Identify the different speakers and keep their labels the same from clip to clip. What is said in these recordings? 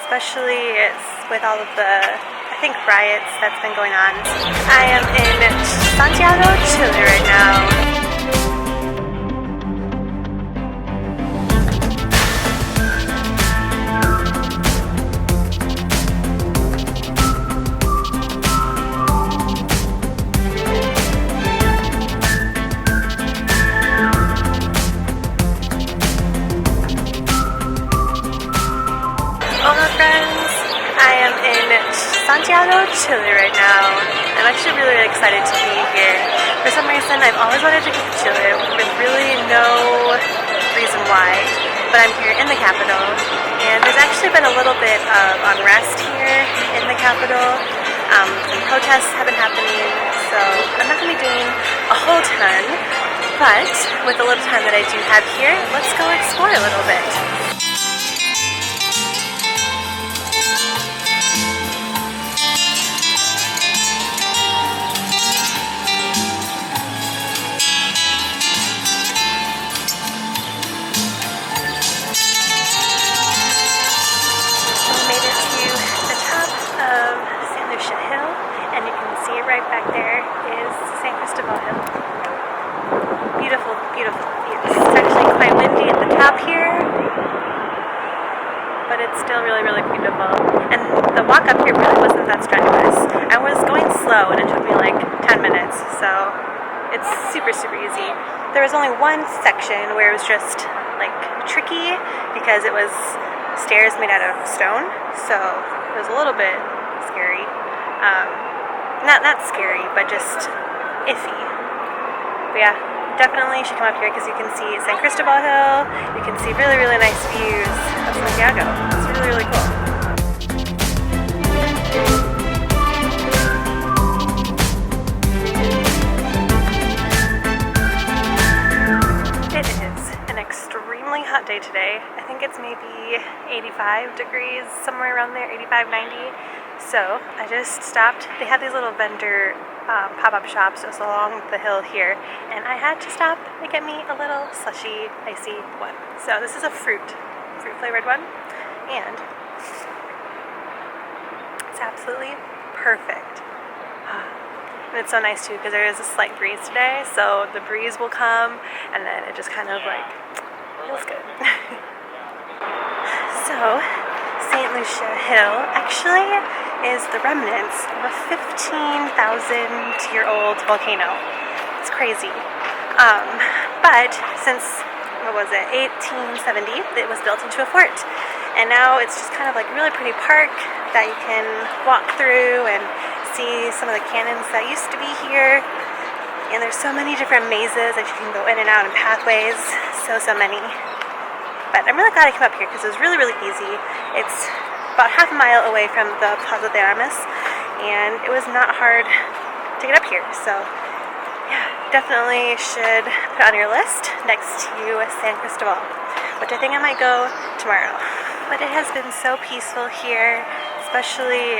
Speaker 1: especially with all of the, I think, riots that's been going on. I am in Santiago, Chile right now. Hola friends, I am in Santiago, Chile right now. I'm actually really excited to be here. For some reason, I've always wanted to go to Chile with really no reason why, but I'm here in the capital, and there's actually been a little bit of unrest here in the capital. Some protests have been happening, so I'm not going to be doing a whole ton, but with the little time that I do have here, let's go explore a little bit. Right back there is San Cristobal Hill. Beautiful, beautiful views. It's actually quite windy at the top here, but it's still really, really beautiful. And the walk up here really wasn't that strenuous. I was going slow and it took me like 10 minutes, so it's super, super easy. There was only one section where it was just like tricky because it was stairs made out of stone, so it was a little bit scary. Not scary, but just iffy. But yeah, definitely should come up here because you can see San Cristobal Hill. You can see really, really nice views of Santiago. It's really, really cool. It is an extremely hot day today. I think it's maybe 85 degrees, somewhere around there, 85, 90. So I just stopped. They had these little vendor pop-up shops just along the hill here, and I had to stop and get me a little slushy, icy one. So this is a fruit flavored one, and it's absolutely perfect. And it's so nice too because there is a slight breeze today, so the breeze will come, and then it just kind of like feels good. So St. Lucia Hill actually is the remnants of a 15,000-year-old volcano. It's crazy. But since, 1870, it was built into a fort. And now it's just kind of like a really pretty park that you can walk through and see some of the cannons that used to be here. And there's so many different mazes that you can go in and out and pathways. So many. But I'm really glad I came up here because it was really, really easy. It's about half a mile away from the Plaza de Armas, and it was not hard to get up here. So yeah, definitely should put it on your list next to San Cristobal, which I think I might go tomorrow. But it has been so peaceful here, especially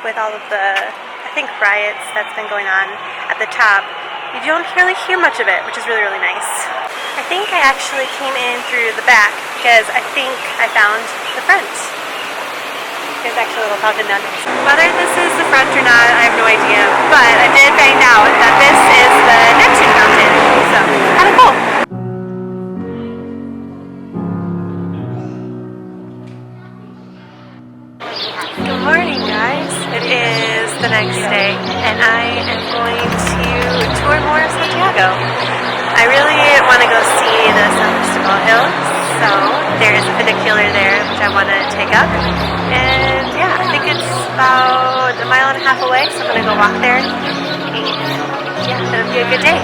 Speaker 1: with all of the, I think, riots that's been going on at the top. You don't really hear much of it, which is really, really nice. I think I actually came in through the back because I think I found the front. There's actually a little fountain down there. Whether this is the front or not, I have no idea. But I did find out that this is the Neptune fountain. So, kind of cool. Good morning, guys. It is the next day, and I am going to tour more of Santiago. I really want to go see the San Cristobal Hill, so there is a funicular there which I want to take up. And yeah, I think it's about a mile and a half away, so I'm going to go walk there. And yeah, it'll be a good day.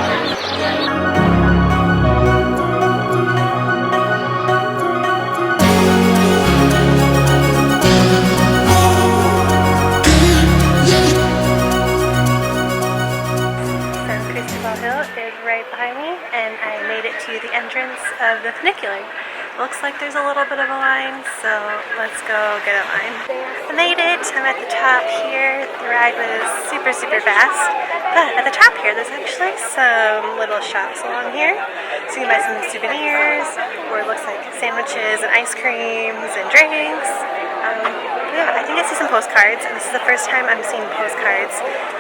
Speaker 1: Right behind me, and I made it to the entrance of the funicular. Looks like there's a little bit of a line, so let's go get a line. I made it. I'm at the top here. The ride was super, super fast, but at the top here there's actually some little shops along here, so you can buy some souvenirs, or it looks like sandwiches and ice creams and drinks. postcards, and this is the first time I'm seeing postcards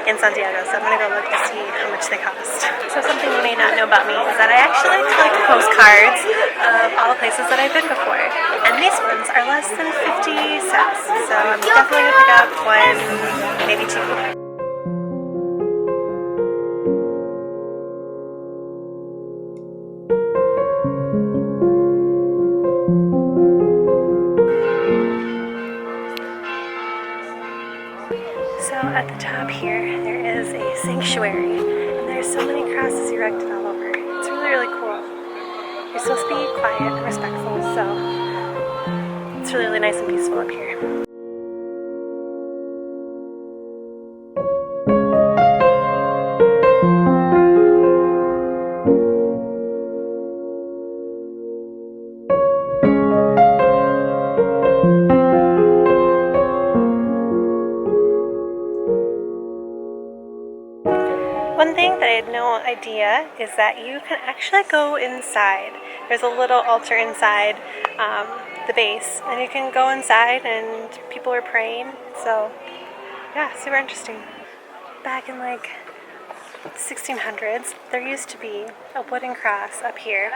Speaker 1: in Santiago, so I'm gonna go look to see how much they cost. So something you may not know about me is that I actually like to collect postcards of all the places that I've been before, and these ones are less than 50 cents, so I'm definitely gonna pick up one, maybe two. So at the top here, there is a sanctuary, and there's so many crosses erected all over. It's really, really cool. You're supposed to be quiet and respectful, so it's really, really nice and peaceful up here. One thing that I had no idea is that you can actually go inside. There's a little altar inside the base, and you can go inside and people are praying. So yeah, super interesting. Back in like 1600s, there used to be a wooden cross up here,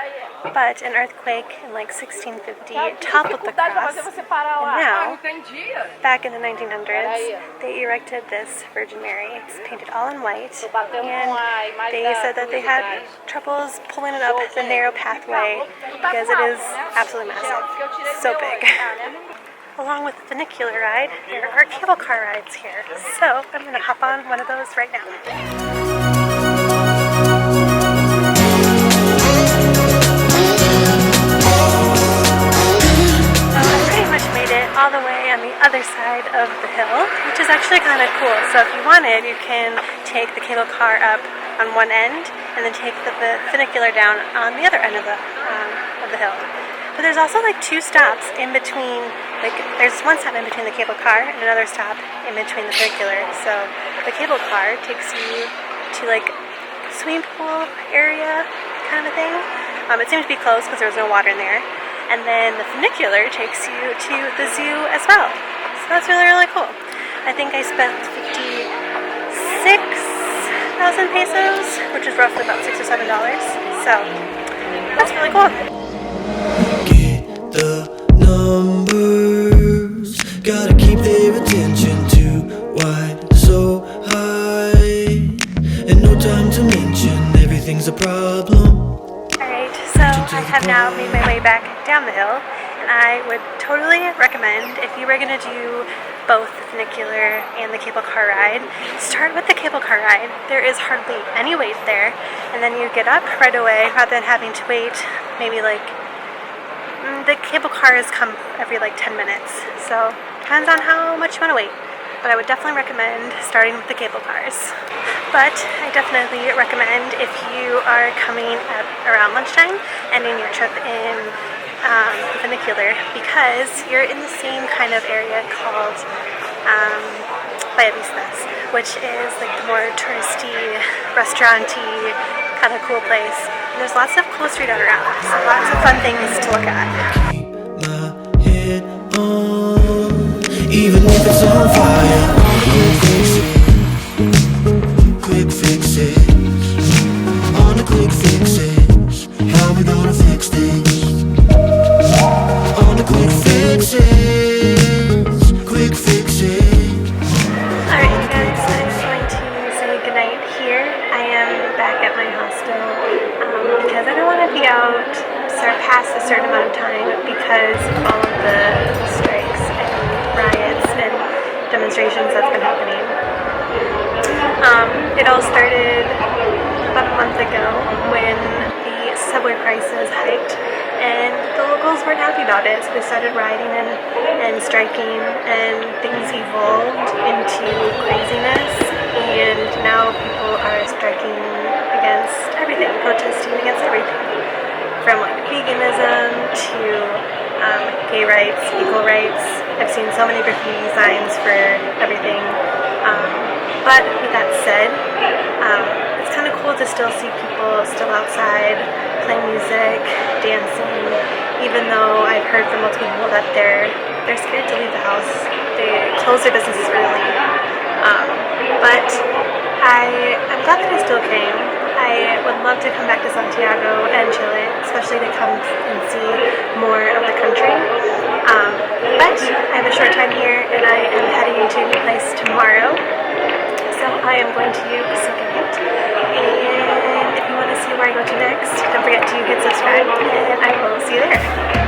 Speaker 1: but an earthquake in like 1650 toppled the cross, and now, back in the 1900s, they erected this Virgin Mary. It's painted all in white, and they said that they had troubles pulling it up the narrow pathway because it is absolutely massive, so big. Along with the funicular ride, there are cable car rides here, so I'm going to hop on one of those right now. All the way on the other side of the hill, which is actually kind of cool. So if you wanted, you can take the cable car up on one end and then take the funicular down on the other end of the hill. But there's also like two stops in between, like there's one stop in between the cable car and another stop in between the funicular. So the cable car takes you to like swimming pool area kind of a thing. It seemed to be closed because there was no water in there. And then the funicular takes you to the zoo as well. So that's really, really cool. I think I spent 56,000 pesos, which is roughly about $6 or $7. So that's really cool.
Speaker 2: Get the numbers, gotta keep their attention too wide, so high, and no time to mention everything's a problem.
Speaker 1: I have now made my way back down the hill, and I would totally recommend, if you were going to do both the funicular and the cable car ride, start with the cable car ride. There is hardly any wait there, and then you get up right away rather than having to wait maybe like, the cable cars come every like 10 minutes, so depends on how much you want to wait. But I would definitely recommend starting with the cable cars. But I definitely recommend, if you are coming at around lunchtime, ending your trip in the funicular, because you're in the same kind of area called Vistas, which is like the more touristy, restaurant-y, kind of cool place. And there's lots of cool street art around, so lots of fun things to look at.
Speaker 2: Keep my head on, even if it's on fire. Quick fixes, on the quick fixes. How we gonna fix this? On the quick fixes, quick fixes.
Speaker 1: Alright guys, I'm going to say goodnight here. I am back at my hostel because I don't want to be out past a certain amount of time because of all of the strikes and riots and demonstrations that's been happening. It all started about a month ago when the subway prices hiked, and the locals weren't happy about it, so they started rioting and striking, and things evolved into craziness, and now people are striking against everything, protesting against everything, from like veganism to gay rights, equal rights. I've seen so many graffiti signs for everything. But with that said, it's kind of cool to still see people still outside playing music, dancing, even though I've heard from most people that they're scared to leave the house. They closed their businesses early. But I'm glad that I still came. I would love to come back to Santiago and Chile, especially to come and see more of the country. But I have a short time here, and I am heading into a new place tomorrow. So I am going to second it. And if you want to see where I go to next, don't forget to hit subscribe, and I will see you there.